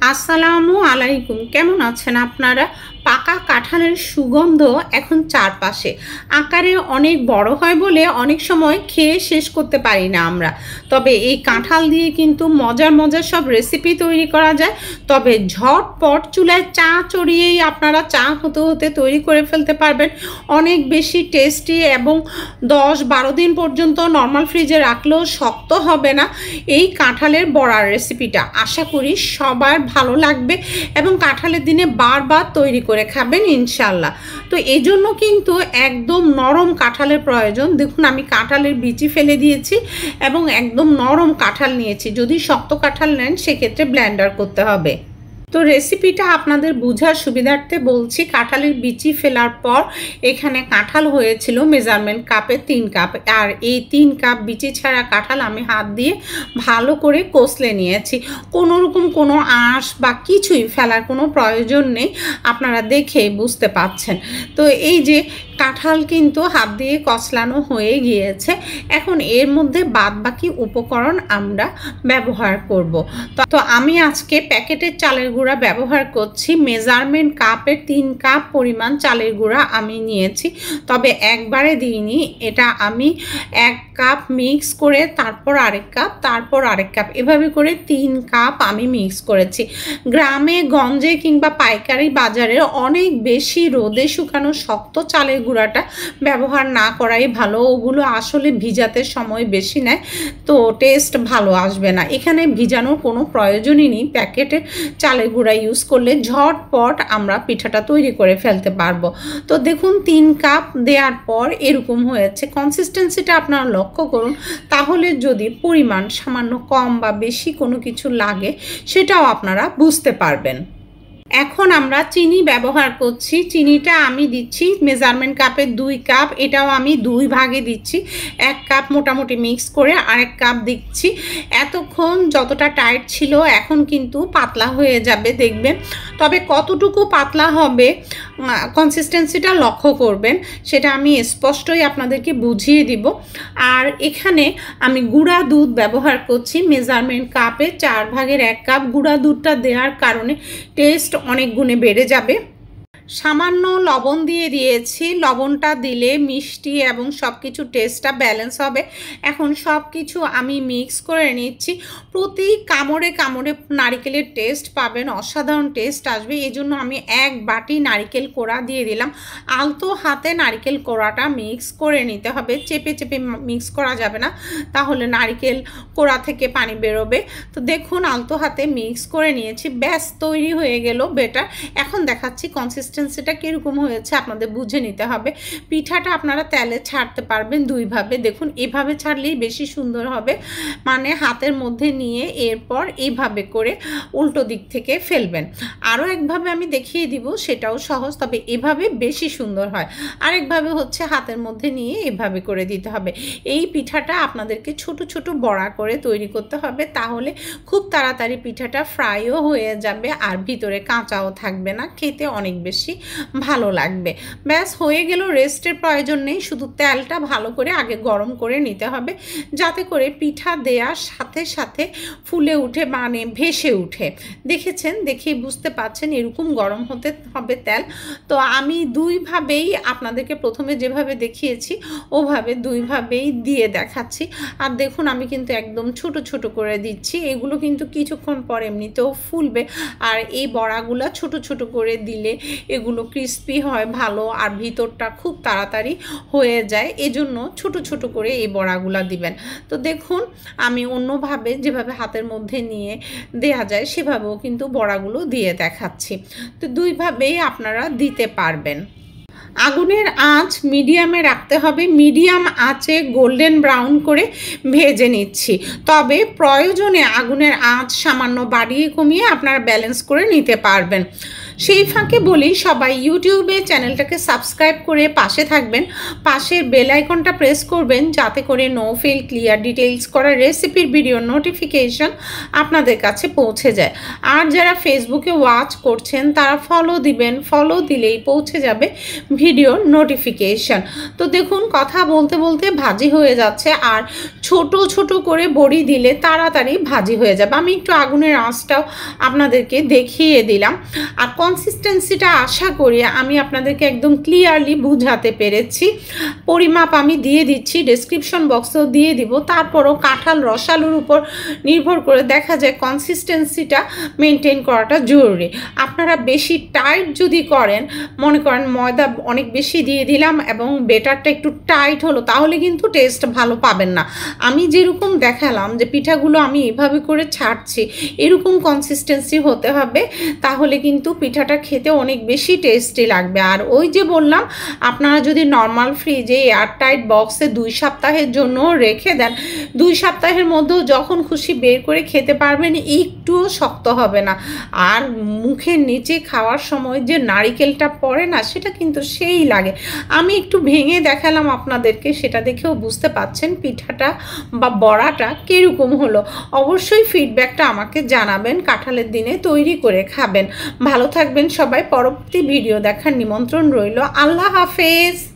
আসসালামু আলাইকুম। কেমন আছেন আপনারা? পাকা কাঁঠালের সুগন্ধ এখন চারপাশে। আকারে অনেক বড় হয় বলে অনেক সময় খেয়ে শেষ করতে পারি না আমরা। তবে এই কাঁঠাল দিয়ে কিন্তু মজার মজার সব রেসিপি তৈরি করা যায়। তবে ঝটপট চুলায় চা চড়িয়েই আপনারা চা হতে হতে তৈরি করে ফেলতে পারবেন। অনেক বেশি টেস্টি এবং 10-12 দিন পর্যন্ত নর্মাল ফ্রিজে রাখলেও শক্ত হবে না এই কাঁঠালের বড়ার রেসিপিটা। আশা করি সবার ভালো লাগবে এবং কাঁঠালের দিনে বারবার তৈরি করে খাবেন ইনশাল্লাহ। তো এই জন্য কিন্তু একদম নরম কাঁঠালের প্রয়োজন। দেখুন আমি কাঁঠালের বিচি ফেলে দিয়েছি এবং একদম নরম কাঁঠাল নিয়েছি। যদি শক্ত কাঁঠাল নেন সেক্ষেত্রে ব্লেন্ডার করতে হবে। তো রেসিপিটা আপনাদের বোঝার সুবিধার্থে বলছি। কাঁঠালের বিচি ফেলার পর এখানে কাঁঠাল হয়েছিল মেজারমেন্ট কাপে 3 কাপ, আর এই 3 কাপ বিচি ছাড়া কাঁঠাল আমি হাত দিয়ে ভালো করে কষলে নিয়েছি। কোনো রকম কোনো আঁশ বা কিছুই ফেলার কোনো প্রয়োজন নেই, আপনারা দেখেই বুঝতে পাচ্ছেন। তো এই যে কাঁঠাল কিন্তু হাত দিয়ে কচলানো হয়ে গিয়েছে। এখন এর মধ্যে বাদবাকি উপকরণ আমরা ব্যবহার করব। তো আমি আজকে প্যাকেটের চালের গুঁড়া ব্যবহার করছি। মেজারমেন্ট কাপের 3 কাপ পরিমাণ চালের গুঁড়া আমি নিয়েছি, তবে একবারে দিইনি। এটা আমি 1 কাপ মিক্স করে তারপর আরেক কাপ, তারপর আরেক কাপ, এভাবে করে 3 কাপ আমি মিক্স করেছি। গ্রামে গঞ্জে কিংবা পাইকারি বাজারে অনেক বেশি রোদে শুকানো শক্ত চালের গুঁড়াটা ব্যবহার না করাই ভালো। ওগুলো আসলে ভিজাতে সময় বেশি নেয়, তো টেস্ট ভালো আসবে না। এখানে ভিজানোর কোনো প্রয়োজনই নেই। প্যাকেটের চালের গুঁড়া ইউজ করলে ঝটপট আমরা পিঠাটা তৈরি করে ফেলতে পারবো। তো দেখুন 3 কাপ দেওয়ার পর এরকম হয়েছে। কনসিস্টেন্সিটা আপনারা লক্ষ্য করুন, তাহলে যদি পরিমাণ সামান্য কম বা বেশি কোনো কিছু লাগে সেটাও আপনারা বুঝতে পারবেন। এখন আমরা চিনি ব্যবহার করছি। চিনিটা আমি দিচ্ছি মেজারমেন্ট কাপের 2 কাপ, এটাও আমি 2 ভাগে দিচ্ছি। 1 কাপ মোটামুটি মিক্স করে আরেক কাপ দিচ্ছি। এতক্ষণ যতটা টাইট ছিল এখন কিন্তু পাতলা হয়ে যাবে দেখবেন। তবে কতটুকু পাতলা হবে কনসিস্টেন্সিটা লক্ষ্য করবেন, সেটা আমি স্পষ্টই আপনাদেরকে বুঝিয়ে দিব। আর এখানে আমি গুঁড়া দুধ ব্যবহার করছি। মেজারমেন্ট কাপে 4 ভাগের 1 কাপ গুঁড়া দুধটা দেওয়ার কারণে টেস্ট অনেক গুণে বেড়ে যাবে। সামান্য লবণ দিয়ে দিয়েছি। লবণটা দিলে মিষ্টি এবং সব কিছু টেস্টটা ব্যালেন্স হবে। এখন সব কিছু আমি মিক্স করে নিচ্ছি। প্রতি কামড়ে কামড়ে নারিকেলের টেস্ট পাবেন, অসাধারণ টেস্ট আসবে। এই জন্য আমি 1 বাটি নারিকেল কোড়া দিয়ে দিলাম। আলতো হাতে নারিকেল কোড়াটা মিক্স করে নিতে হবে, চেপে চেপে মিক্স করা যাবে না, তাহলে নারিকেল কোড়া থেকে পানি বেরোবে। তো দেখুন আলতো হাতে মিক্স করে নিয়েছি, ব্যাস তৈরি হয়ে গেল বেটার। এখন দেখাচ্ছি কনসিস্টেন্সিটা কীরকম হয়েছে, আপনাদের বুঝে নিতে হবে। পিঠাটা আপনারা তেলে ছাড়তে পারবেন 2 ভাবে। দেখুন এভাবে ছাড়লেই বেশি সুন্দর হবে, মানে হাতের মধ্যে নিয়ে এরপর এইভাবে করে উল্টো দিক থেকে ফেলবেন। আরও একভাবে আমি দেখিয়ে দিব, সেটাও সহজ, তবে এভাবে বেশি সুন্দর হয়। আরেকভাবে হচ্ছে হাতের মধ্যে নিয়ে এভাবে করে দিতে হবে। এই পিঠাটা আপনাদেরকে ছোট ছোট বড়া করে তৈরি করতে হবে, তাহলে খুব তাড়াতাড়ি পিঠাটা ফ্রাইও হয়ে যাবে আর ভিতরে কাঁচাও থাকবে না, খেতে অনেক বেশি ভালো লাগবে। ব্যাস হয়ে গেল। রেস্টের প্রয়োজন নেই, শুধু তেলটা ভালো করে আগে গরম করে নিতে হবে, যাতে করে পিঠা দেওয়ার সাথে সাথে ফুলে উঠে মানে ভেসে উঠে। দেখেছেন, দেখেই বুঝতে পাচ্ছেন এরকম গরম হতে হবে তেল। তো আমি 2 ভাবেই আপনাদেরকে প্রথমে যেভাবে দেখিয়েছি ওভাবে 2 ভাবেই দিয়ে দেখাচ্ছি। আর দেখুন আমি কিন্তু একদম ছোট ছোট করে দিচ্ছি। এগুলো কিন্তু কিছুক্ষণ পর এমনিতেও ফুলবে, আর এই বড়াগুলো ছোট ছোট করে দিলে এগুলো ক্রিস্পি হয় ভালো, আর ভিতরটা খুব তাড়াতাড়ি হয়ে যায়। এজন্য ছোট ছোট করে এই বড়াগুলো দিবেন। তো দেখুন আমি অন্যভাবে যেভাবে হাতের মধ্যে নিয়ে দেয়া যায় সেভাবেও কিন্তু বড়াগুলো দিয়ে দেখাচ্ছি। তো 2 ভাবেই আপনারা দিতে পারবেন। আগুনের আঁচ মিডিয়ামে রাখতে হবে। মিডিয়াম আঁচে গোল্ডেন ব্রাউন করে ভেজে নিচ্ছি, তবে প্রয়োজনে আগুনের আঁচ সামান্য বাড়িয়ে কমিয়ে আপনারা ব্যালেন্স করে নিতে পারবেন। সেই ফাঁকে বলি, সবাই ইউটিউবে চ্যানেলটাকে সাবস্ক্রাইব করে পাশে থাকবেন, পাশের বেল আইকনটা প্রেস করবেন, যাতে করে নো ফেল ক্লিয়ার ডিটেইলস করা রেসিপির ভিডিও নোটিফিকেশন আপনাদের কাছে পৌঁছে যায়। আর যারা ফেসবুকে ওয়াচ করছেন তারা ফলো দিবেন, ফলো দিলেই পৌঁছে যাবে ভিডিওর নোটিফিকেশন। তো দেখুন কথা বলতে বলতে ভাজি হয়ে যাচ্ছে, আর ছোট ছোট করে বড়ি দিলে তাড়াতাড়ি ভাজি হয়ে যাবে। আমি একটু আগুনের আঁচটাও আপনাদেরকে দেখিয়ে দিলাম। আর কনসিস্টেন্সিটা আশা করি আমি আপনাদেরকে একদম ক্লিয়ারলি বুঝাতে পেরেছি। পরিমাপ আমি দিয়ে দিচ্ছি, ডেসক্রিপশন বক্সেও দিয়ে দিব। তারপরও কাঁঠাল রসালুর উপর নির্ভর করে দেখা যায় কনসিস্টেন্সিটা মেনটেন করাটা জরুরি। আপনারা বেশি টাইট যদি করেন, মনে করেন ময়দা অনেক বেশি দিয়ে দিলাম এবং বেটারটা একটু টাইট হলো, তাহলে কিন্তু টেস্ট ভালো পাবেন না। আমি যেরকম দেখালাম যে পিঠাগুলো আমি এভাবে করে ছাড়ছি, এরকম কনসিস্টেন্সি হতে হবে, তাহলে কিন্তু পিঠাটা খেতে অনেক বেশি টেস্টি লাগবে। আর ওই যে বললাম, আপনারা যদি নর্মাল ফ্রিজে এয়ারটাইট বক্সে 2 সপ্তাহের জন্য রেখে দেন, 2 সপ্তাহের মধ্যেও যখন খুশি বের করে খেতে পারবেন, একটুও শক্ত হবে না। আর মুখের নিচে খাওয়ার সময় যে নারিকেলটা পড়ে না, সেটা কিন্তু সেই লাগে। আমি একটু ভেঙে দেখালাম আপনাদেরকে, সেটা দেখেও বুঝতে পাচ্ছেন পিঠাটা বা বড়াটা কীরকম হলো। অবশ্যই ফিডব্যাকটা আমাকে জানাবেন, কাঁঠালের দিনে তৈরি করে খাবেন। ভালো থাকবেন সবাই। পরবর্তী ভিডিও দেখার নিমন্ত্রণ রইল। আল্লাহ হাফেজ।